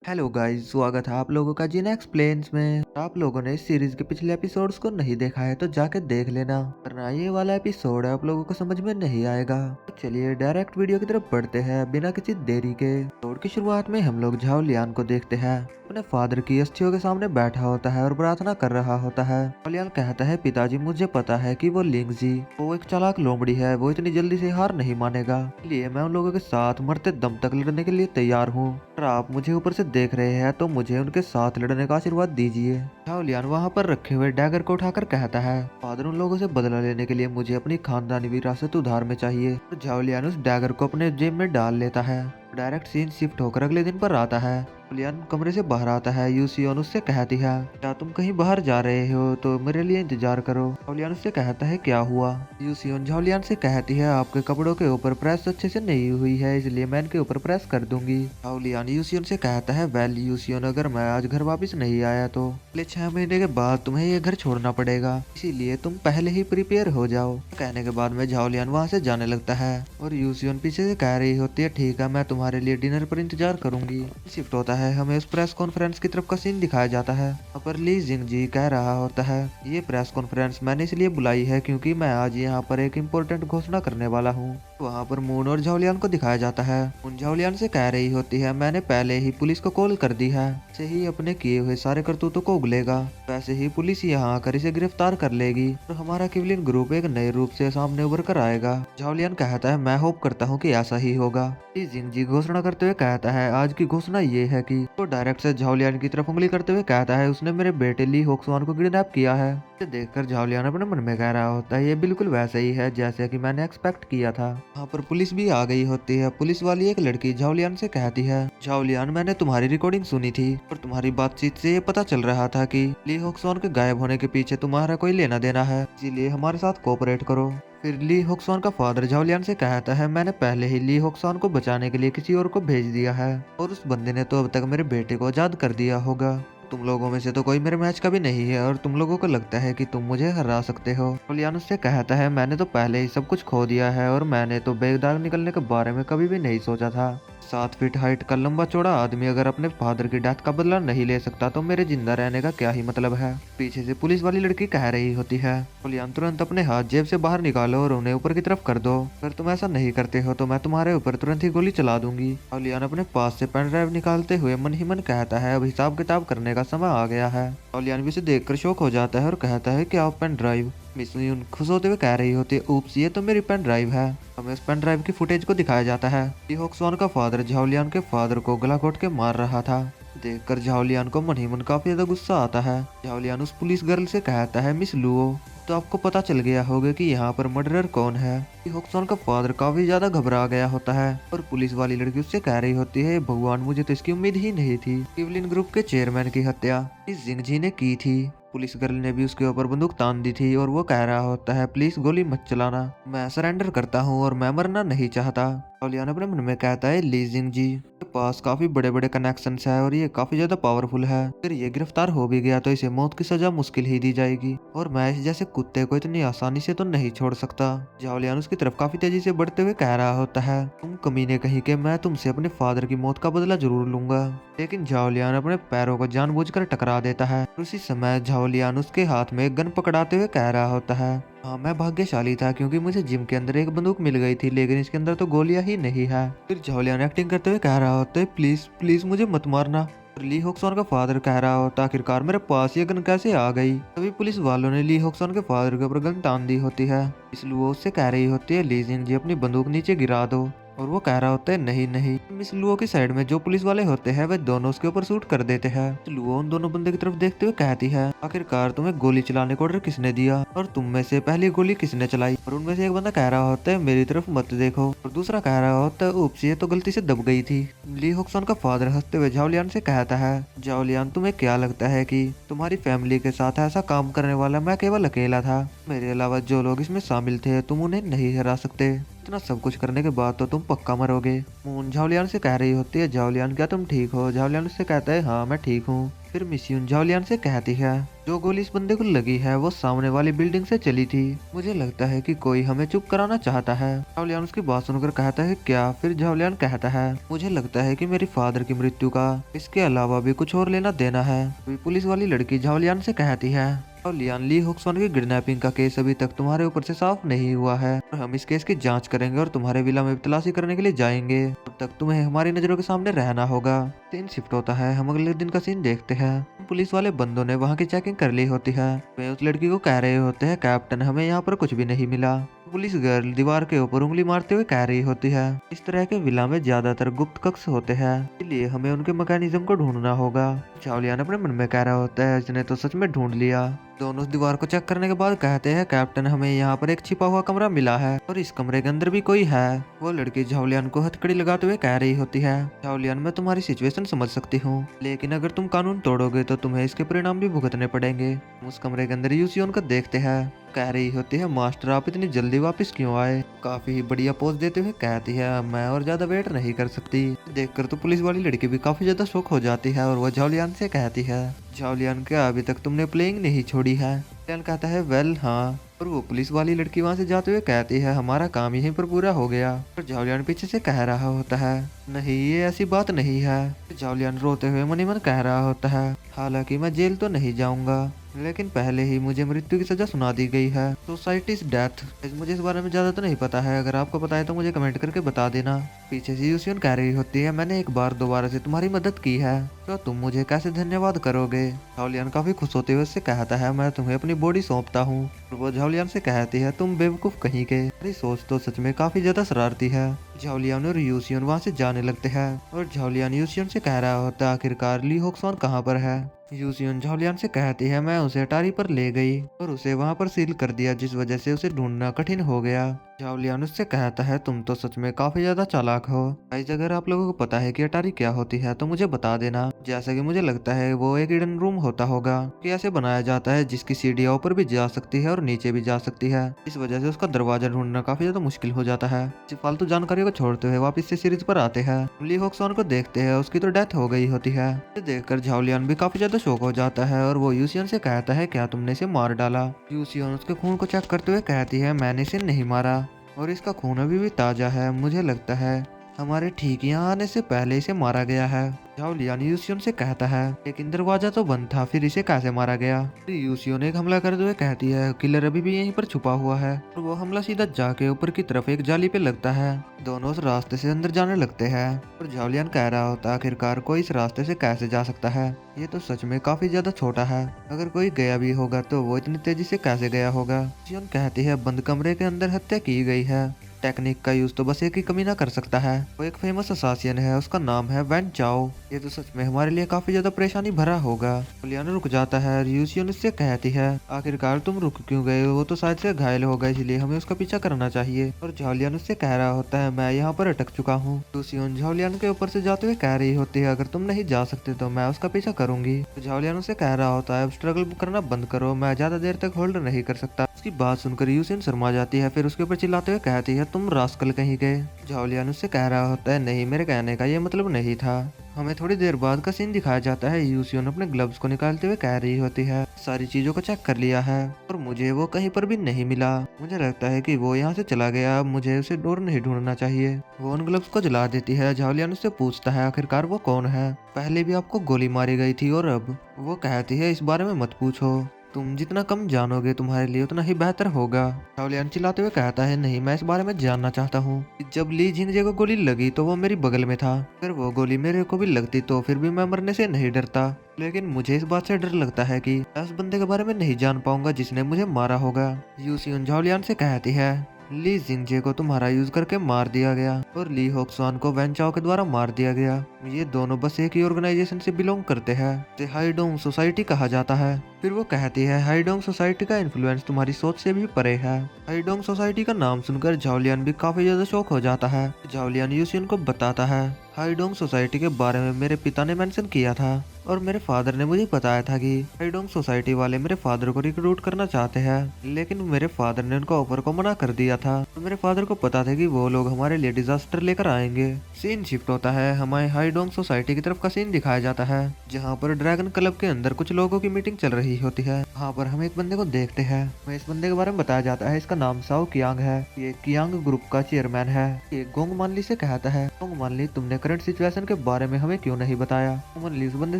Hello guys, स्वागत है आप लोगों का जीना एक्सप्लेन्स में। आप लोगों ने इस सीरीज के पिछले एपिसोड्स को नहीं देखा है तो जाके देख लेना, वरना ये वाला एपिसोड आप लोगों को समझ में नहीं आएगा। तो चलिए डायरेक्ट वीडियो की तरफ बढ़ते हैं बिना किसी देरी के। एपिसोड की शुरुआत में हम लोग झाओ लियान को देखते हैं। अपने फादर की अस्थियों के सामने बैठा होता है और प्रार्थना कर रहा होता है। झाओ लियान कहता है, पिताजी मुझे पता है कि वो लिंगजी वो एक चालाक लोमड़ी है, वो इतनी जल्दी से हार नहीं मानेगा, इसलिए मैं उन लोगों के साथ मरते दम तक लड़ने के लिए तैयार हूँ। अगर आप मुझे ऊपर से देख रहे हैं तो मुझे उनके साथ लड़ने का आशीर्वाद दीजिए। झाओ लियान वहाँ पर रखे हुए डैगर को उठाकर कहता है, फादर उन लोगों से बदला लेने के लिए मुझे अपनी खानदानी विरासत उधार में चाहिए। तो झाओ लियान उस डैगर को अपने जेब में डाल लेता है। डायरेक्ट सीन शिफ्ट होकर अगले दिन पर आता है। लियान कमरे से बाहर आता है। यूसियोन उससे कहती है, क्या तुम कहीं बाहर जा रहे हो तो मेरे लिए इंतजार करो। झाओलियान उससे कहता है, क्या हुआ। यूसियोन झाओलियान से कहती है, आपके कपड़ों के ऊपर प्रेस अच्छे से नहीं हुई है, इसलिए मैं इनके ऊपर प्रेस कर दूंगी। झाओलियान यूसियोन से कहता है, वेल यूसियोन, अगर मैं आज घर वापस नहीं आया तो अगले 6 महीने के बाद तुम्हें ये घर छोड़ना पड़ेगा, इसीलिए तुम पहले ही प्रिपेयर हो जाओ। कहने के बाद में झाओलियान वहाँ से जाने लगता है और यूसियोन पीछे से कह रही होती है, ठीक है, मैं तुम्हारे लिए डिनर पर इंतजार करूंगी। शिफ्ट होता है, हमें उस प्रेस कॉन्फ्रेंस की तरफ का सीन दिखाया जाता है। वहाँ पर ली जिंगजी कह रहा होता है, ये प्रेस कॉन्फ्रेंस मैंने इसलिए बुलाई है क्योंकि मैं आज यहाँ पर एक इम्पोर्टेंट घोषणा करने वाला हूँ। वहाँ पर मून और झाओलियान को दिखाया जाता है। मून झाओलियान से कह रही होती है, मैंने पहले ही पुलिस को कॉल कर दी है, से ही अपने किए हुए सारे करतूतों को उगलेगा, वैसे ही पुलिस यहाँ आकर इसे गिरफ्तार कर लेगी और हमारा किवलिन ग्रुप एक नए रूप से सामने उभर कर आएगा। झाओलियान कहता है, मैं होप करता हूँ कि ऐसा ही होगा। जिंगजी घोषणा करते हुए कहता है, आज की घोषणा ये है कि तो डायरेक्ट से झाओलियान की तरफ उंगली करते हुए कहता है, उसने मेरे बेटे ली होक्सवान को किडनैप किया है। इसे देखकर झाओलियान अपने मन में कह रहा होता है, ये बिल्कुल वैसा ही है जैसे कि मैंने एक्सपेक्ट किया था। वहाँ पर पुलिस भी आ गई होती है। पुलिस वाली एक लड़की झाओलियान से कहती है, झाओलियान, मैंने तुम्हारी रिकॉर्डिंग सुनी थी और तुम्हारी बातचीत से ये पता चल रहा था कि ली होक्सवान के गायब होने के पीछे तुम्हारा कोई लेना देना है, इसीलिए हमारे साथ कोऑपरेट करो। फिर ली होक्सवान का फादर झाओलियान से कहता है, मैंने पहले ही ली होक्सवान को बचाने के लिए किसी और को भेज दिया है और उस बंदे ने तो अब तक मेरे बेटे को आजाद कर दिया होगा। तुम लोगों में से तो कोई मेरे मैच का भी नहीं है और तुम लोगों को लगता है कि तुम मुझे हरा सकते हो। झाओलियान उससे कहता है, मैंने तो पहले ही सब कुछ खो दिया है और मैंने तो बेदाग निकलने के बारे में कभी भी नहीं सोचा था। 7 फीट हाइट का लंबा चौड़ा आदमी अगर अपने फादर की डेथ का बदला नहीं ले सकता तो मेरे जिंदा रहने का क्या ही मतलब है। पीछे से पुलिस वाली लड़की कह रही होती है, झाओलियान, तुरंत अपने हाथ जेब से बाहर निकालो और उन्हें ऊपर की तरफ कर दो, अगर तुम ऐसा नहीं करते हो तो मैं तुम्हारे ऊपर तुरंत ही गोली चला दूंगी। झाओलियान अपने पास से पेन ड्राइव निकालते हुए मन ही मन कहता है, अब हिसाब किताब करने का समय आ गया है। झाओलियान भी उसे देखकर शौक हो जाता है और कहता है, क्या पेन ड्राइव। मिस यून खुश होते हुए कह रही होती है, ऊप्स, ये तो मेरी पेन ड्राइव है। हमें उस पेन ड्राइव की फुटेज को दिखाया जाता है। ली होक्सवान का फादर झाओलियान के फादर को गला घोट के मार रहा था। देखकर झाओलियान को मन ही मन काफी ज्यादा गुस्सा आता है। झाओलियान उस पुलिस गर्ल से कहता है, मिस लुओ, तो आपको पता चल गया होगा कि यहाँ पर मर्डरर कौन है। ली होक्सवान का फादर काफी ज्यादा घबरा गया होता है और पुलिस वाली लड़की उससे कह रही होती है, भगवान, मुझे तो इसकी उम्मीद ही नहीं थी। किवलिन ग्रुप के चेयरमैन की हत्या इस जिंगजी ने की थी। पुलिस गर्ल ने भी उसके ऊपर बंदूक तान दी थी और वो कह रहा होता है, प्लीज गोली मत चलाना, मैं सरेंडर करता हूँ और मैं मरना नहीं चाहता। झाओलियान अपने मन में कहता है, ली जिंगजी के पास काफी बड़े बड़े कनेक्शंस है और ये काफी ज्यादा पावरफुल है, अगर ये गिरफ्तार हो भी गया तो इसे मौत की सजा मुश्किल ही दी जाएगी और मैं इस जैसे कुत्ते को इतनी आसानी से तो नहीं छोड़ सकता। झाओलियान उसकी तरफ काफी तेजी से बढ़ते हुए कह रहा होता है, तुम कमीने कहीं के, मैं तुमसे अपने फादर की मौत का बदला जरूर लूंगा। लेकिन झाओलियान अपने पैरों को जानबूझकर टकरा देता है। उसी समय झाओलियान उसके हाथ में एक गन पकड़ाते हुए कह रहा होता है, हाँ, मैं भाग्यशाली था क्योंकि मुझे जिम के अंदर एक बंदूक मिल गई थी, लेकिन इसके अंदर तो गोलियां ही नहीं है। फिर झाओलियान एक्टिंग करते हुए कह रहा होता है, प्लीज प्लीज मुझे मत मारना। और ली होक्सवान का फादर कह रहा होता, आखिरकार मेरे पास ये गन कैसे आ गई। तभी पुलिस वालों ने ली होक्सवान के फादर के ऊपर गन तान दी होती है, इसलिए वो उससे कह रही होती है, ली जिंगजी, अपनी बंदूक नीचे गिरा दो। और वो कह रहा होता है, नहीं नहीं। मिस लुओ की साइड में जो पुलिस वाले होते हैं वे दोनों उसके ऊपर शूट कर देते हैं। तो लुओ उन दोनों बंदे की तरफ देखते हुए कहती है, आखिरकार तुम्हें गोली चलाने का ऑर्डर किसने दिया और तुम में से पहली गोली किसने चलाई। और उनमें से एक बंदा कह रहा होता है, मेरी तरफ मत देखो, और दूसरा कह रहा होता है, उप्स, ये तो गलती से दब गई थी। ली होक्सवान का फादर हंसते हुए झाओलियान से कहता है, झाओलियान, तुम्हें क्या लगता है कि तुम्हारी फैमिली के साथ ऐसा काम करने वाला मैं केवल अकेला था? मेरे अलावा जो लोग इसमें शामिल थे तुम उन्हें नहीं हरा सकते। इतना सब कुछ करने के बाद तो तुम पक्का मरोगे। मून झाओलियान से कह रही होती है, झाओलियान, क्या तुम ठीक हो? झाओलियान उससे कहता है, हाँ मैं ठीक हूँ। फिर मिस यून झाओलियान से कहती है, जो गोली इस बंदे को लगी है वो सामने वाली बिल्डिंग से चली थी। मुझे लगता है कि कोई हमें चुप कराना चाहता है। झाओलियान उसकी बात सुनकर कहता है क्या? फिर झाओलियान कहता है मुझे लगता है कि मेरी फादर की मृत्यु का इसके अलावा भी कुछ और लेना देना है। अभी पुलिस वाली लड़की झाओलियान से कहती है लियान ली होक्सवान की किडनैपिंग का केस अभी तक तुम्हारे ऊपर से साफ नहीं हुआ है और हम इस केस की जांच करेंगे और तुम्हारे विला में तलाशी करने के लिए जाएंगे। तब तक तुम्हें हमारी नजरों के सामने रहना होगा। सीन शिफ्ट होता है, हम अगले दिन का सीन देखते हैं। पुलिस वाले बंदों ने वहाँ की चेकिंग कर ली होती है। वे उस लड़की को कह रहे होते हैं कैप्टन हमें यहाँ पर कुछ भी नहीं मिला। पुलिस गर्ल दीवार के ऊपर उंगली मारते हुए कह रही होती है इस तरह के विला में ज्यादातर गुप्त कक्ष होते हैं, इसलिए हमें उनके मैकेनिज्म को ढूंढना होगा। झाओलियान अपने मन में कह रहा होता है इसने तो सच में ढूंढ लिया। दोनों उस दीवार को चेक करने के बाद कहते हैं कैप्टन हमें यहाँ पर एक छिपा हुआ कमरा मिला है और इस कमरे के अंदर भी कोई है। वो लड़की झाओलियान को हथकड़ी लगाते हुए कह रही होती है झाओलियान मैं तुम्हारी सिचुएशन समझ सकती हूँ, लेकिन अगर तुम कानून तोड़ोगे तो तुम्हें इसके परिणाम भी भुगतने पड़ेंगे। उस कमरे के अंदर यूसियोन को देखते हैं। कह रही होती है मास्टर आप इतनी जल्दी वापस क्यों आए? काफी बढ़िया पोज देते हुए कहती है मैं और ज्यादा वेट नहीं कर सकती। देखकर तो पुलिस वाली लड़की भी काफी ज्यादा शॉक हो जाती है और वो झाओलियान से कहती है झाओलियान क्या अभी तक तुमने प्लेइंग नहीं छोड़ी है? झाओलियान कहता है वेल हाँ। और वो पुलिस वाली लड़की वहाँ से जाते हुए कहती है हमारा काम यहीं पर पूरा हो गया। और झाओलियान पीछे से कह रहा होता है नहीं ये ऐसी बात नहीं है। झाओलियान रोते हुए मन ही मन कह रहा होता है हालांकि मैं जेल तो नहीं जाऊंगा, लेकिन पहले ही मुझे मृत्यु की सजा सुना दी गई है। Societies death. मुझे इस बारे में ज्यादा तो नहीं पता है, अगर आपको पता है तो मुझे कमेंट करके बता देना। पीछे से यूसियन कह रही होती है मैंने एक बार दोबारा से तुम्हारी मदद की है तो तुम मुझे कैसे धन्यवाद करोगे? झाओलियान काफी खुश होते हुए उससे कहता है मैं तुम्हें अपनी बॉडी सौंपता हूँ। वो झाओलियान से कहती है तुम बेवकूफ कहीं के, मेरी सोच तो सच में काफी ज्यादा शरारती है। झाओलियान और यूसियन वहाँ से जाने लगते हैं और झाओलियान यूसियन से कह रहा होता है आखिरकार ली होक्सवान कहाँ पर है? यूसियन झाओलियान से कहती है मैं उसे अटारी पर ले गई और उसे वहाँ पर सील कर दिया जिस वजह से उसे ढूंढना कठिन हो गया। झाओलियान उससे कहता है तुम तो सच में काफी ज्यादा चालाक हो। गाइस अगर आप लोगों को पता है कि अटारी क्या होती है तो मुझे बता देना। जैसा कि मुझे लगता है वो एक हिडन रूम होता होगा कि ऐसे बनाया जाता है जिसकी सीढ़ियां ऊपर भी जा सकती है और नीचे भी जा सकती है, इस वजह से उसका दरवाजा ढूंढना काफी ज्यादा मुश्किल हो जाता है। इस फालतू जानकारियों को छोड़ते हुए वापस से सीरीज पर आते हैं। ली होक्सवान को देखते हैं, उसकी तो डेथ हो गई होती है। देखकर झाओलियान भी काफी ज्यादा शौक हो जाता है और वो यूसियन से कहता है क्या तुमने इसे मार डाला? यूसियन उसके खून को चेक करते हुए कहती है मैंने इसे नहीं मारा और इसका खून अभी भी ताजा है, मुझे लगता है हमारे ठीक यहाँ आने से पहले इसे मारा गया है। झाओलियान यूसियन से कहता है लेकिन दरवाजा तो बंद था, फिर इसे कैसे मारा गया? यूसियन एक हमला करते हुए कहती है किलर अभी भी यहीं पर छुपा हुआ है और वो हमला सीधा जाके ऊपर की तरफ एक जाली पे लगता है। दोनों उस रास्ते से अंदर जाने लगते हैं और झाओलियान कह रहा होता है आखिरकार कोई इस रास्ते से कैसे जा सकता है? ये तो सच में काफी ज्यादा छोटा है, अगर कोई गया भी होगा तो वो इतनी तेजी से कैसे गया होगा? यूसियन कहती है बंद कमरे के अंदर हत्या की गई है, टेक्निक का यूज तो बस एक ही कमीना कर सकता है। वो एक फेमस असासियन है, उसका नाम है वैन चाओ। ये तो सच में हमारे लिए काफी ज्यादा परेशानी भरा होगा। झाओलियान रुक जाता है और यूसियन उससे कहती है आखिरकार तुम रुक क्यों गए? वो तो शायद से घायल होगा इसलिए हमें उसका पीछा करना चाहिए। और झाओलियान उससे कह रहा होता है मैं यहाँ पर अटक चुका हूँ। यूसियन झाओलियान के ऊपर से जाते हुए कह रही होती है अगर तुम नहीं जा सकते तो मैं उसका पीछा करूंगी। झाओलियान उससे कह रहा होता है अब स्ट्रगल करना बंद करो, मैं ज्यादा देर तक होल्ड नहीं कर सकता। उसकी बात सुनकर यूसियन शर्मा जाती है, फिर उसके ऊपर चिल्लाते हुए कहती है तुम रास्कल कहीं गए। झाओलियान उससे कह रहा होता है नहीं मेरे कहने का ये मतलब नहीं था। हमें थोड़ी देर बाद का सीन दिखाया जाता है। यूसियन अपने ग्लव्स को निकालते हुए कह रही होती है सारी चीजों को चेक कर लिया है और मुझे वो कहीं पर भी नहीं मिला। मुझे लगता है कि वो यहाँ से चला गया, अब मुझे उसे और नहीं ढूंढना चाहिए। वो उन ग्लव्स को जला देती है। झाओलियान उससे पूछता है आखिरकार वो कौन है? पहले भी आपको गोली मारी गई थी और अब? वो कहती है इस बारे में मत पूछो, तुम जितना कम जानोगे तुम्हारे लिए उतना ही बेहतर होगा। झाओलियान चिल्लाते हुए कहता है नहीं मैं इस बारे में जानना चाहता हूँ। जब ली जिंगजे को गोली लगी तो वो मेरी बगल में था, अगर वो गोली मेरे को भी लगती तो फिर भी मैं मरने से नहीं डरता, लेकिन मुझे इस बात से डर लगता है कि मैं उस बंदे के बारे में नहीं जान पाऊंगा जिसने मुझे मारा होगा। यूसियन झाओलियान से कहती है ली जिंगजे को तुम्हारा यूज करके मार दिया गया और ली होक्सवान को वैन चाओ के द्वारा मार दिया गया। ये दोनों बस एक ही ऑर्गेनाइजेशन से बिलोंग करते हैं, इसे हाईडोंग सोसाइटी कहा जाता है। फिर वो कहती है हाईडोंग सोसाइटी का इन्फ्लुएंस तुम्हारी सोच से भी परे है। हाईडोंग सोसाइटी का नाम सुनकर झाओलियान भी काफी ज्यादा शौक हो जाता है। झाओलियान यूसियन को बताता है हाईडोंग सोसाइटी के बारे में मेरे पिता ने मेंशन किया था और मेरे फादर ने मुझे बताया था कि हाईडोंग सोसाइटी वाले मेरे फादर को रिक्रूट करना चाहते हैं, लेकिन मेरे फादर ने उनका ऑफर को मना कर दिया था। तो मेरे फादर को पता था कि वो लोग हमारे लिए डिजास्टर लेकर आएंगे। सीन शिफ्ट होता है, हमारे हाईडोंग सोसाइटी की तरफ का सीन दिखाया जाता है, जहाँ पर ड्रैगन क्लब के अंदर कुछ लोगों की मीटिंग चल रही होती है। वहाँ पर हम एक बंदे को देखते हैं। हमें इस बंदे के बारे में बताया जाता है, इसका नाम साओ कियांग है। ये कियांग ग्रुप का चेयरमैन है। ये गोंग मानली से कहता है, गोंग मानली तुमने करंट सिचुएशन के बारे में हमें क्यों नहीं बताया। मानली उस बंदे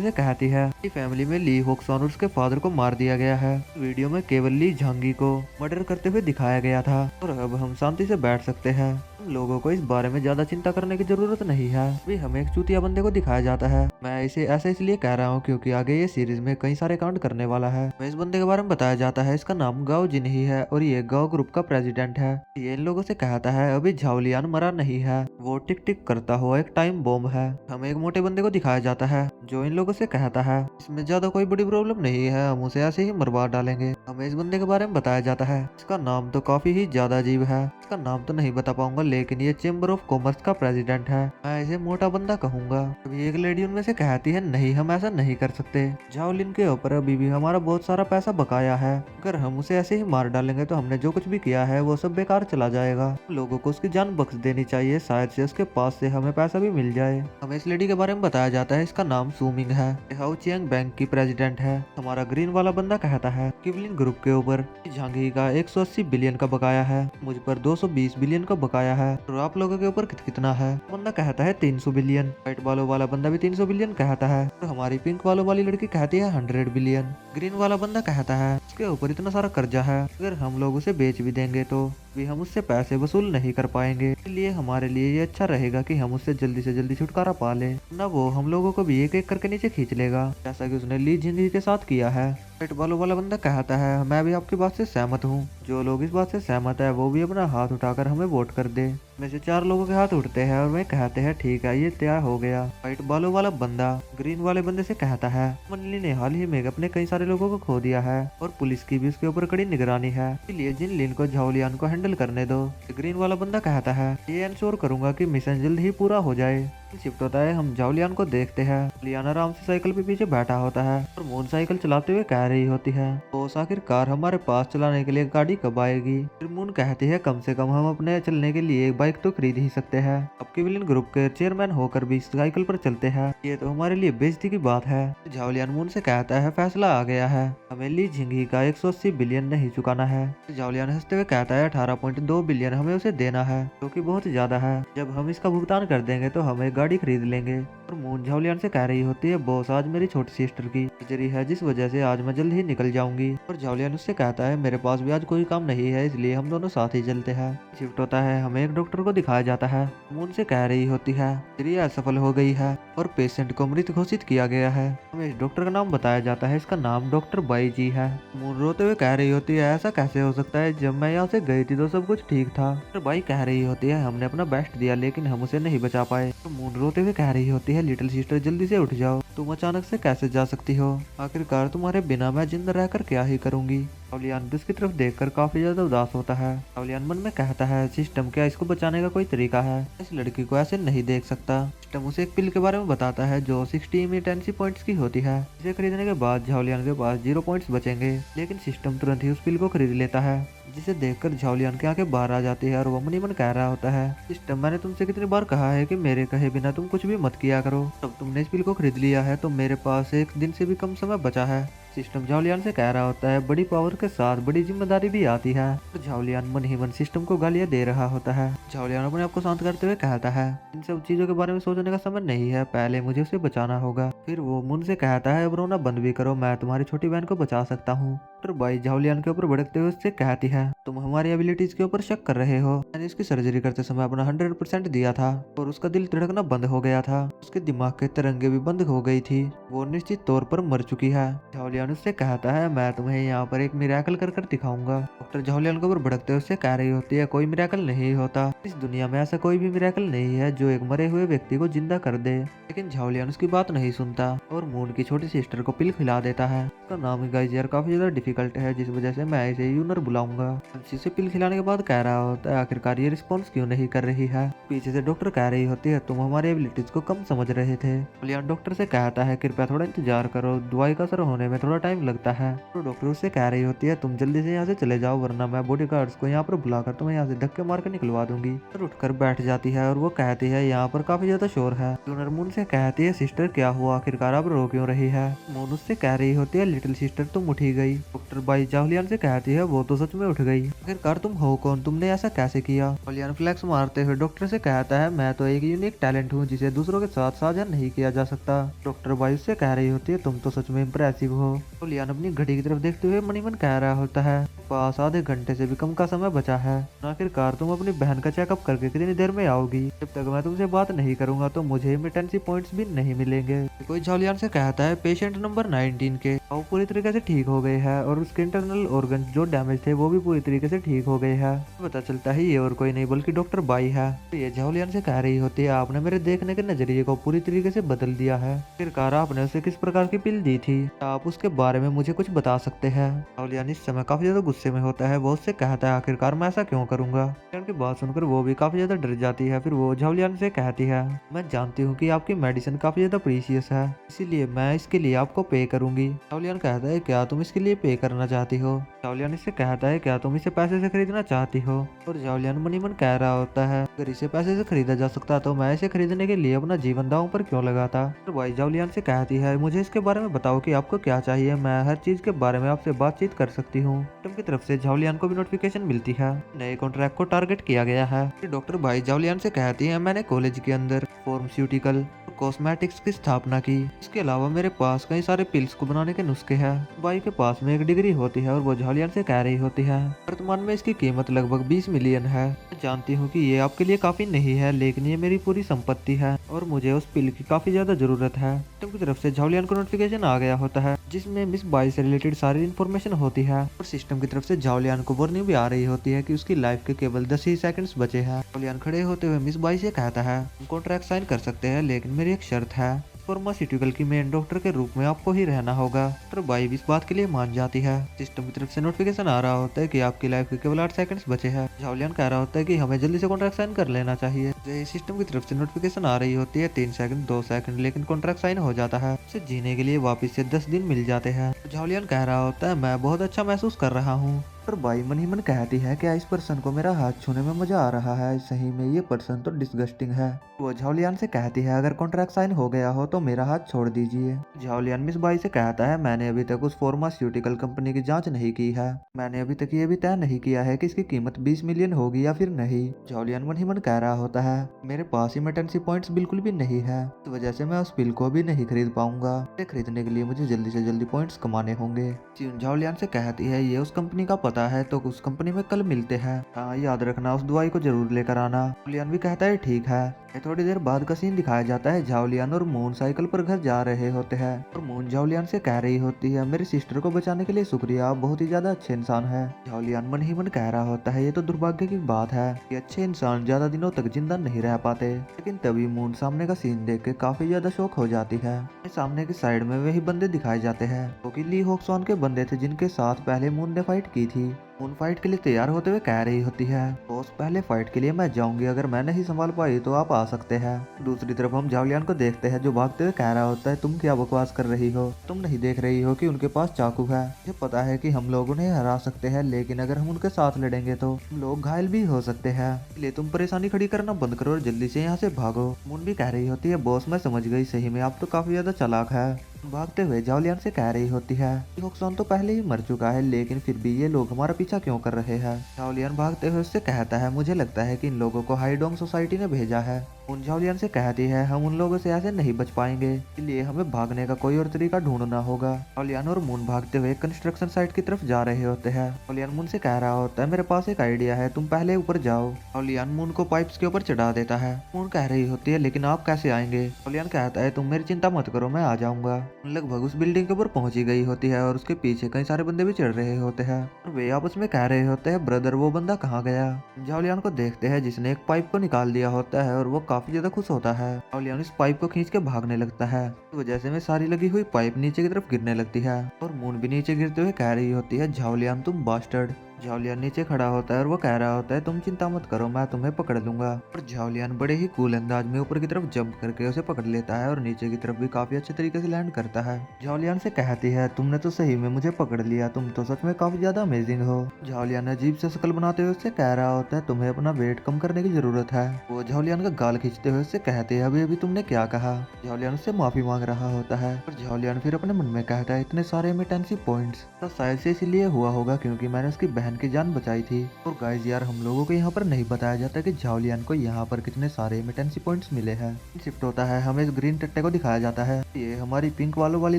से कहती है कि फैमिली में ली होक्सॉन और उसके फादर को मार दिया गया है। वीडियो में केवल ली झांगी को मर्डर करते हुए दिखाया गया था और अब हम शांति से बैठ सकते हैं। हम लोगों को इस बारे में ज्यादा चिंता करने की जरूरत नहीं है। अभी हमें एक चूतिया बंदे को दिखाया जाता है। मैं इसे ऐसा इसलिए कह रहा हूँ क्योंकि आगे ये सीरीज में कई सारे कांड करने वाला है। मैं इस बंदे के बारे में बताया जाता है, इसका नाम गाओ जिन ही है और ये गाओ ग्रुप का प्रेसिडेंट है। ये इन लोगों से कहता है अभी झाओलियान मरा नहीं है, वो टिक टिक करता हुआ एक टाइम बॉम्ब है। हमें एक मोटे बंदे को दिखाया जाता है जो इन लोगों से कहता है इसमें ज्यादा कोई बड़ी प्रॉब्लम नहीं है, हम उसे ऐसे ही मरवा डालेंगे। हमें इस बंदे के बारे में बताया जाता है, इसका नाम तो काफी ही ज्यादा अजीब है, इसका नाम तो नहीं बता पाऊंगा, लेकिन ये चेंबर ऑफ कॉमर्स का प्रेसिडेंट है। मैं इसे मोटा बंदा कहूंगा। अभी एक लेडी उनमें से कहती है नहीं हम ऐसा नहीं कर सकते, झाओलिन के ऊपर अभी भी हमारा बहुत सारा पैसा बकाया है, अगर हम उसे ऐसे ही मार डालेंगे तो हमने जो कुछ भी किया है वो सब बेकार चला जाएगा। लोगों को उसकी जान बख्श देनी चाहिए, शायद से उसके पास से हमें पैसा भी मिल जाए। हमें इस लेडी के बारे में बताया जाता है, इसका नाम सूमिंग है, हाउचियांग बैंक की प्रेसिडेंट है। हमारा ग्रीन वाला बंदा कहता है किवलिन ग्रुप के ऊपर झांगी का 180 बिलियन का बकाया है, मुझ पर 220 बिलियन का बकाया है, और आप लोगों के ऊपर कितना है। बंदा कहता है 300 बिलियन। व्हाइट बालों वाला बंदा भी 300 बिलियन कहता है, और हमारी पिंक बालों वाली लड़की कहती है 100 बिलियन। ग्रीन वाला बंदा कहता है उसके ऊपर इतना सारा कर्जा है, अगर हम लोग उसे बेच भी देंगे तो भी हम उससे पैसे वसूल नहीं कर पाएंगे, इसलिए हमारे लिए ये अच्छा रहेगा कि हम उससे जल्दी से जल्दी छुटकारा पा ले, न वो हम लोगों को भी एक एक करके नीचे खींच लेगा, जैसा कि उसने ली जिंदगी के साथ किया है। पेट बालों वाला बंदा कहता है मैं भी आपकी बात से सहमत हूँ, जो लोग इस बात से सहमत है वो भी अपना हाथ उठाकर हमें वोट कर दे। में से 4 लोगों के हाथ उठते हैं और वे कहते हैं ठीक है ये तय हो गया। व्हाइट बालों वाला बंदा ग्रीन वाले बंदे से कहता है मनली ने हाल ही में अपने कई सारे लोगों को खो दिया है और पुलिस की भी उसके ऊपर कड़ी निगरानी है, इसलिए जिन लिन को झाओलियान को हैंडल करने दो। ग्रीन वाला बंदा कहता है ये इंश्योर करूंगा कि मिशन जल्द ही पूरा हो जाए। शिफ्ट होता है, हम झाओलियान को देखते हैं। लियाना आराम से साइकिल पे पीछे बैठा होता है और मून साइकिल चलाते हुए कह रही होती है तो आखिरकार हमारे पास चलाने के लिए गाड़ी कब आएगी। फिर मून कहती है कम से कम हम अपने चलने के लिए एक बाइक तो खरीद ही सकते हैं, अब किवलिन ग्रुप के चेयरमैन होकर भी साइकिल पर चलते हैं, ये तो हमारे लिए बेइज्जती की बात है। झाओलियान मून से कहता है फैसला आ गया है, हमें ली झिंगी का 180 बिलियन नहीं चुकाना है। झाओलियान हंसते हुए कहता है 18.2 बिलियन हमें उसे देना है, जो कि बहुत ज्यादा है, जब हम इसका भुगतान कर देंगे तो हमें गाड़ी खरीद लेंगे। और मून झाओलियान से कह रही होती है बॉस आज मेरी छोटी सिस्टर की सर्जरी है, जिस वजह से आज मैं जल्द ही निकल जाऊंगी। और झाओलियान उससे कहता है मेरे पास भी आज कोई काम नहीं है, इसलिए हम दोनों साथ ही चलते हैं। शिफ्ट होता है, हमें एक डॉक्टर को दिखाया जाता है। मून से कह रही होती है सर्जरी असफल हो गई है और पेशेंट को मृत घोषित किया गया है। हमें इस डॉक्टर का नाम बताया जाता है, इसका नाम डॉक्टर बाई जी है। मून रोते हुए कह रही होती है ऐसा कैसे हो सकता है, जब मैं यहाँ से गई थी तो सब कुछ ठीक था। डॉक्टर बाई कह रही होती है हमने अपना बेस्ट दिया लेकिन हम उसे नहीं बचा पाए। तो मून रोते हुए कह रही होती है लिटिल सिस्टर जल्दी से उठ जाओ, तुम अचानक से कैसे जा सकती हो, आखिरकार तुम्हारे बिना मैं जिंदा रहकर क्या ही करूंगी। अवलियान भी उसकी तरफ देखकर काफी ज्यादा उदास होता है। अवलियान मन में कहता है सिस्टम क्या इसको बचाने का कोई तरीका है, इस लड़की को ऐसे नहीं देख सकता। सिस्टम उसे एक पिल के बारे में बताता है जो 60 इमिटेंसी पॉइंट्स की होती है, इसे खरीदने के बाद झाओलियान के पास 0 पॉइंट्स बचेंगे, लेकिन सिस्टम तुरंत ही उस पिल को खरीद लेता है, जिसे देखकर झाओलियान की आंखें बाहर आ जाती है और वो मनी मन कह रहा होता है सिस्टम मैंने तुमसे कितनी बार कहा है कि मेरे कहे बिना तुम कुछ भी मत किया करो, अब तुमने इस पिल को खरीद लिया है तो मेरे पास एक दिन से भी कम समय बचा है। सिस्टम झाओलियान से कह रहा होता है बड़ी पावर के साथ बड़ी जिम्मेदारी भी आती है। तो झाओलियान मन ही मन सिस्टम को गालियां दे रहा होता है। झाओलियान अपने आप को शांत करते हुए कहता है इन सब चीजों के बारे में सोचने का समय नहीं है, पहले मुझे उसे बचाना होगा। फिर वो मुन से कहता है अब रोना बंद भी करो, मैं तुम्हारी छोटी बहन को बचा सकता हूँ। डॉक्टर बाई झाओलियान के ऊपर भड़कते हुए उससे कहती है तुम हमारी एबिलिटीज के ऊपर शक कर रहे हो, मैंने इसकी सर्जरी करते समय अपना 100% दिया था और उसका दिल धड़कना बंद हो गया था, उसके दिमाग के तरंगे भी बंद हो गई थी, वो निश्चित तौर पर मर चुकी है। झाओलियान झाओलियान उससे कहता है मैं तुम्हें यहाँ पर एक मिरेकल कर दिखाऊंगा। डॉक्टर झाओलियान को ऊपर भड़कते हुए उससे कह रही होती है कोई मिरेकल नहीं होता, इस दुनिया में ऐसा कोई भी मिरेकल नहीं है जो एक मरे हुए व्यक्ति को जिंदा कर दे। लेकिन झाओलियान उसकी बात नहीं सुनता और मून की छोटी सिस्टर को पिल खिला देता है। उसका नाम ही गाइस यार काफी ज्यादा डिफिकल्ट है, जिस वजह से मैं इसे यूनर बुलाऊंगा। अंशी से पिल खिलाने के बाद कह रहा होता है आखिरकार ये रिस्पॉन्स क्यों नहीं कर रही है। पीछे से डॉक्टर कह रही होती है तुम हमारी एबिलिटीज को कम समझ रहे थे। झाओलियान डॉक्टर से कहता है कृपया थोड़ा इंतजार करो, दवाई का असर होने में थोड़ा टाइम लगता है। तो डॉक्टर उससे कह रही होती है तुम जल्दी से यहाँ से चले जाओ वरना मैं बॉडीगार्ड्स को यहाँ पर बुलाकर तुम्हें यहाँ से धक्के मार कर निकलवा दूंगी। और उठकर बैठ जाती है और वो कहती है यहाँ पर काफी ज्यादा शोर है। यूनर मून से कहती है सिस्टर क्या हुआ, आखिरकार आप रो क्यों रही है। मून उससे कह रही होती है लिटिल सिस्टर तुम उठी गई। डॉक्टर बाई झाओलियान से कहती है वो तो सच में उठ गई, आखिरकार तुम हो कौन, तुमने ऐसा कैसे किया। झाओलियान फ्लैक्स मारते हुए डॉक्टर से कहता है मैं तो एक यूनिक टैलेंट हूँ जिसे दूसरों के साथ साझा नहीं किया जा सकता। डॉक्टर बाई उससे कह रही होती है तुम तो सच में इम्प्रेसिव हो। झाओलियान अपनी घड़ी की तरफ देखते हुए मनी मन कह रहा होता है पास आधे घंटे से भी कम का समय बचा है, आखिरकार तुम अपनी बहन का चेकअप करके कितनी देर में आओगी। जब तक मैं तुमसे बात नहीं करूंगा तो मुझे इमरजेंसी पॉइंट्स भी नहीं मिलेंगे। कोई झाओलियान से कहता है पेशेंट नंबर 19 के वो पूरी तरीके से ठीक हो गए हैं और उसके इंटरनल ऑर्गन जो डैमेज थे वो भी पूरी तरीके से ठीक हो गए हैं। पता चलता है ये और कोई नहीं बल्कि डॉक्टर बाई है। तो ये झाओलियान से कह रही होती है आपने मेरे देखने के नजरिए को पूरी तरीके से बदल दिया है, आखिरकार आपने उसे किस प्रकार की पिल दी थी, आप उसके बारे में मुझे कुछ बता सकते हैं। झाओलियान इस समय काफी ज्यादा गुस्से में होता है, वो उससे कहता है आखिरकार मैं ऐसा क्यों करूंगा। की बात सुनकर वो भी काफी ज्यादा डर जाती है। फिर वो झाओलियान से कहती है मैं जानती हूँ कि आपकी मेडिसिन काफी ज्यादा प्रीशियस है, इसीलिए मैं इसके लिए आपको पे करूंगी। झाओलियान कहता है क्या तुम इसके लिए पे करना चाहती हो। झाओलियान इससे कहता है क्या तुम इसे पैसे से खरीदना चाहती हो। और झाओलियान मनी मन कह रहा होता है अगर इसे पैसे से खरीदा जा सकता तो मैं इसे खरीदने के लिए अपना जीवन दांव पर क्यों लगाता। तो भाई झाओलियान से कहती है मुझे इसके बारे में बताओ कि आपको क्या चाहिए, मैं हर चीज के बारे में आपसे बातचीत कर सकती हूँ। की तरफ से झाओलियान को भी नोटिफिकेशन मिलती है नए कॉन्ट्रैक्ट को टारगेट किया गया है। डॉक्टर भाई झाओलियान से कहती है मैंने कॉलेज के अंदर फार्मास्यूटिकल कॉस्मेटिक्स की स्थापना की, इसके अलावा मेरे पास कई सारे पिल्स को बनाने के नुस्खे हैं। बाई के पास में एक डिग्री होती है और वो झाओलियान से कह रही होती है वर्तमान में इसकी कीमत लगभग 20 मिलियन है। मैं जानती हूँ कि ये आपके लिए काफी नहीं है लेकिन ये मेरी पूरी संपत्ति है और मुझे उस पिल की काफी ज्यादा जरूरत है। की तरफ से झाओलियान को नोटिफिकेशन आ गया होता है जिसमें मिस बाई से रिलेटेड सारी इन्फॉर्मेशन होती है और सिस्टम की तरफ से झाओलियान को वार्निंग भी आ रही होती है कि उसकी लाइफ के केवल 10 ही सेकंड्स बचे हैं। झाओलियान खड़े होते हुए मिस बाई से कहता है हम कॉन्ट्रैक्ट साइन कर सकते हैं लेकिन मेरी एक शर्त है, फार्मास्यूटिकल की मेन डॉक्टर के रूप में आपको ही रहना होगा। डॉक्टर बाई भी इस बात के लिए मान जाती है। सिस्टम की तरफ से नोटिफिकेशन आ रहा होता है कि आपकी लाइफ के केवल 8 सेकंड्स बचे हैं। झाओलियान कह रहा होता है कि हमें जल्दी से कॉन्ट्रैक्ट साइन कर लेना चाहिए। सिस्टम की तरफ से नोटिफिकेशन आ रही होती है 3 सेकंड 2 सेकंड लेकिन कॉन्ट्रैक्ट साइन हो जाता है। उसे जीने के लिए वापिस से 10 दिन मिल जाते हैं। झाओलियान कह रहा होता है मैं बहुत अच्छा महसूस कर रहा हूँ। डॉक्टर बाई मन ही मन कहती है क्या इस पर्सन को मेरा हाथ छूने में मजा आ रहा है, सही में ये पर्सन तो डिस्गस्टिंग है। वो झाओलियान से कहती है अगर कॉन्ट्रैक्ट साइन हो गया हो तो मेरा हाथ छोड़ दीजिए। झाओलियान मिस बाई से कहता है मैंने अभी तक उस फार्मास्यूटिकल कंपनी की जांच नहीं की है, मैंने अभी तक ये भी तय नहीं किया है कि इसकी कीमत 20 मिलियन होगी या फिर नहीं। झाओलियान मन ही मन कह रहा होता है मेरे पास इमरजेंसी पॉइंट्स बिल्कुल भी नहीं है, इस वजह से मैं उस पिल को भी नहीं खरीद पाऊंगा। इसे खरीदने के लिए मुझे जल्दी से जल्दी पॉइंट्स कमाने होंगे। झाओलियान से कहती है ये उस कंपनी का पता है तो उस कंपनी में कल मिलते हैं, हाँ याद रखना उस दवाई को जरूर लेकर आना। झाओलियान भी कहता है ठीक है। थोड़ी देर बाद का सीन दिखाया जाता है झाओलियान और मून साइकिल पर घर जा रहे होते हैं और मून झाओलियान से कह रही होती है मेरी सिस्टर को बचाने के लिए शुक्रिया, आप बहुत ही ज्यादा अच्छे इंसान है। झाओलियान मन ही मन कह रहा होता है ये तो दुर्भाग्य की बात है कि अच्छे इंसान ज्यादा दिनों तक जिंदा नहीं रह पाते। लेकिन तभी मून सामने का सीन देख के काफी ज्यादा शौक हो जाती है। सामने की साइड में वही बंदे दिखाए जाते हैं जो कि ली होक्सॉन के बंदे थे जिनके साथ पहले मून ने फाइट की थी। मून फाइट के लिए तैयार होते हुए कह रही होती है बॉस पहले फाइट के लिए मैं जाऊंगी, अगर मैं नहीं संभाल पाई तो आप आ सकते हैं। दूसरी तरफ हम झाओलियान को देखते हैं जो भागते हुए कह रहा होता है तुम क्या बकवास कर रही हो, तुम नहीं देख रही हो कि उनके पास चाकू है, मुझे पता है कि हम लोग उन्हें हरा सकते हैं लेकिन अगर हम उनके साथ लड़ेंगे तो हम लोग घायल भी हो सकते हैं, इसलिए तुम परेशानी खड़ी करना बंद करो और जल्दी से यहाँ से भागो। मून भी कह रही होती है बॉस मैं समझ गई, सही में आप तो काफी ज्यादा चालाक है। भागते हुए झाओलियान से कह रही होती है होक्सॉन तो पहले ही मर चुका है लेकिन फिर भी ये लोग हमारा पीछा क्यों कर रहे हैं। झाओलियान भागते हुए उससे कहता है मुझे लगता है कि इन लोगों को हाईडोंग सोसाइटी ने भेजा है। मून झाओलियन से कहती है हम उन लोगों से ऐसे नहीं बच पाएंगे, इसलिए हमें भागने का कोई और तरीका ढूंढना होगा। झाओलियन और मून भागते हुए कंस्ट्रक्शन साइट की तरफ जा रहे होते हैं। झाओलियन मून से कह रहा होता है मेरे पास एक आइडिया है, तुम पहले ऊपर जाओ। झाओलियन मून को पाइप्स के ऊपर चढ़ा देता है। मून कह रही होती है लेकिन आप कैसे आएंगे? झाओलियन कहता है तुम मेरी चिंता मत करो, मैं आ जाऊंगा। लगभग उस बिल्डिंग के ऊपर पहुंची गई होती है और उसके पीछे कई सारे बंदे भी चढ़ रहे होते हैं और वे आपस में कह रहे होते हैं ब्रदर वो बंदा कहाँ गया? झाओलियन को देखते हैं जिसने एक पाइप को निकाल दिया होता है और वो काफी ज्यादा खुश होता है। झाओलियन इस पाइप को खींच के भागने लगता है। इस वजह से में सारी लगी हुई पाइप नीचे की तरफ गिरने लगती है और मून भी नीचे गिरते हुए कह रही होती है झाओलियन तुम बास्टर्ड। झाओलियन नीचे खड़ा होता है और वो कह रहा होता है तुम चिंता मत करो, मैं तुम्हें पकड़ लूंगा। और झाओलियन बड़े ही कूल अंदाज में ऊपर की तरफ जंप करके उसे पकड़ लेता है और नीचे की तरफ भी काफी अच्छे तरीके से लैंड करता है। झाओलियन से कहती है तुमने तो सही में मुझे पकड़ लिया, तुम तो सच में काफी ज्यादा अमेजिंग हो। झाओलियन अजीब से शक्ल बनाते हुए उससे कह रहा होता है तुम्हें अपना वेट कम करने की जरूरत है। वो झाओलियन का गाल खींचते हुए उससे कहते हैं अभी अभी तुमने क्या कहा? झाओलियन उससे माफी मांग रहा होता है और झाओलियन फिर अपने मन में कहता है इतने सारे इमिटेंसी पॉइंट्स तो शायद से इसलिए हुआ होगा क्योंकि मैंने उसकी बहन की जान बचाई थी। और गाइस यार हम लोगों को यहाँ पर नहीं बताया जाता कि झाओलियन को यहाँ पर कितने सारे इमिटेंसी पॉइंट्स मिले हैं। शिफ्ट होता है हमें इस ग्रीन टट्टे को दिखाया जाता है, ये हमारी पिंक वालों वाली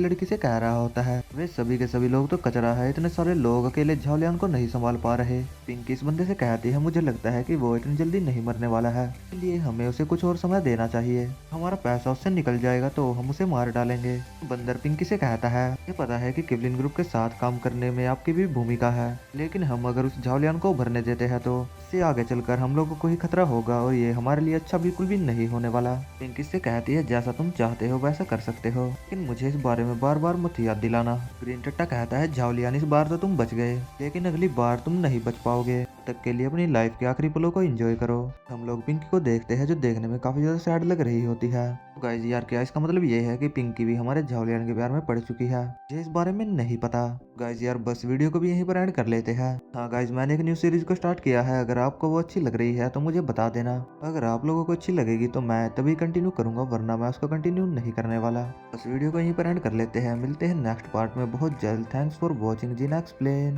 लड़की से कह रहा होता है वे सभी के सभी लोग तो कचरा है, इतने सारे लोग अकेले झाओलियन को नहीं संभाल पा रहे। पिंक इस बंदे से कहती है मुझे लगता है कि वो इतनी जल्दी नहीं मरने वाला है, इसलिए हमें उसे कुछ और समय देना चाहिए, हमारा पैसा उससे निकल जाएगा तो हम उसे मार डालेंगे। बंदर पिंकी से कहता है ये पता है कि किवलिन ग्रुप के साथ काम करने में आपकी भी भूमिका है, लेकिन हम अगर उस झाओलियन को भरने देते हैं तो इससे आगे चलकर हम लोगों को ही खतरा होगा और ये हमारे लिए अच्छा बिल्कुल भी नहीं होने वाला। पिंकी से कहती है जैसा तुम चाहते हो वैसा कर सकते हो, लेकिन मुझे इस बारे में बार बार मत याद दिलाना। ग्रीन टट्टा कहता है झाओलियन इस बार तो तुम बच गए, लेकिन अगली बार तुम नहीं बच पाओगे, तक के लिए अपनी लाइफ के आखिरी पलों को एंजॉय करो। हम लोग पिंकी को देखते हैं जो देखने में काफी ज्यादा सैड लग रही होती है। तो गाइस यार क्या इसका मतलब ये है कि पिंकी भी हमारे झाओलियन के प्यार में पड़ चुकी है? मुझे इस बारे में नहीं पता। गाइस यार बस वीडियो को भी यहीं पर एंड कर लेते हैं। हाँ गाइस मैंने एक न्यू सीरीज को स्टार्ट किया है, अगर आपको वो अच्छी लग रही है तो मुझे बता देना। अगर आप लोगों को अच्छी लगेगी तो मैं तभी कंटिन्यू करूंगा, वरना मैं उसको कंटिन्यू नहीं करने वाला। बस वीडियो को यहीं पर एंड कर लेते हैं, मिलते हैं नेक्स्ट पार्ट में बहुत जल्द। थैंक्स फॉर वॉचिंग जीना एक्सप्लेन।